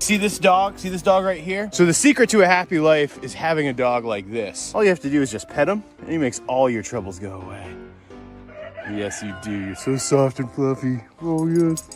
See this dog? See this dog right here? So the secret to a happy life is having a dog like this. All you have to do is just pet him, and he makes all your troubles go away. Yes, you do. You're so soft and fluffy. Oh, yes.